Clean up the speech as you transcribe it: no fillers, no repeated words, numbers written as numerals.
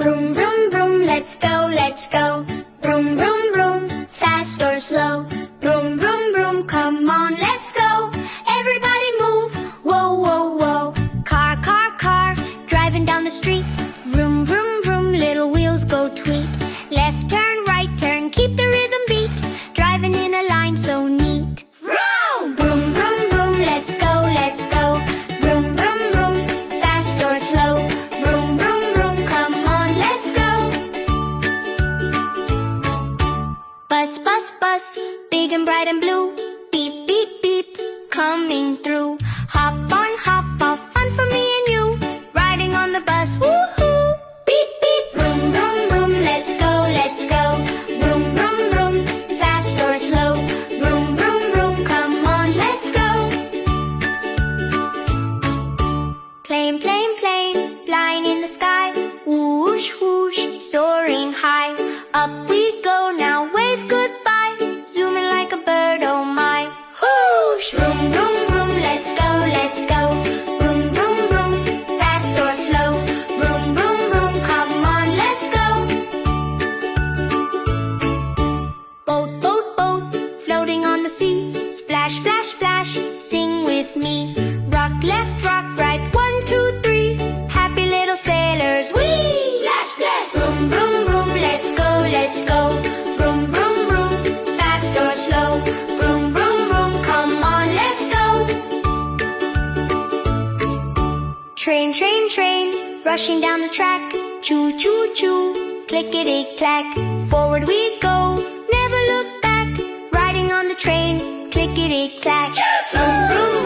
Vroom, vroom, vroom, let's go, let's go. Vroom, vroom, vroom, fast or slow. Vroom, vroom, vroom, come on, let's go. Everybody move, whoa, whoa, whoa. Car, car, car, driving down the street. Vroom, vroom, vroom, little wheels go tweet. Left turn, right turn, keep the rhythm beat. Driving in a line so neat. Vroom! Vroom, vroom, vroom, let's go, let's go. Vroom, vroom, vroom, fast or slow. Vroom, vroom, vroom, come on, let's go. Bus, bus, bus, big and bright and blue. Beep, beep, beep, coming through. Hop on, hop off, fun for me and you. Riding on the bus, woohoo! Beep, beep, vroom, vroom, vroom, let's go, let's go. Vroom, vroom, vroom, fast or slow. Vroom, vroom, vroom, come on, let's go. Plane, plane, plane, flying in the sky. Whoosh, whoosh, soaring high. Up we go, now wave goodbye. Zooming like a bird, oh my. Whoosh! Vroom, vroom, vroom, let's go, let's go. Vroom, vroom, vroom, fast or slow. Vroom, vroom, vroom, come on, let's go. Boat, boat, boat, floating on the sea. Splash, splash, splash, sing with me. Rock left, rock right, 1, 2, 3. Happy little sailors, whee! Splash, splash! Vroom, vroom, vroom, let's go, let's go. Vroom, vroom, vroom, fast or slow. Vroom, vroom, vroom, come on, let's go. Train, train, train, rushing down the track. Choo, choo, choo, clickety-clack. Forward we go, never look back. Riding on the train, clickety-clack. Vroom, vroom,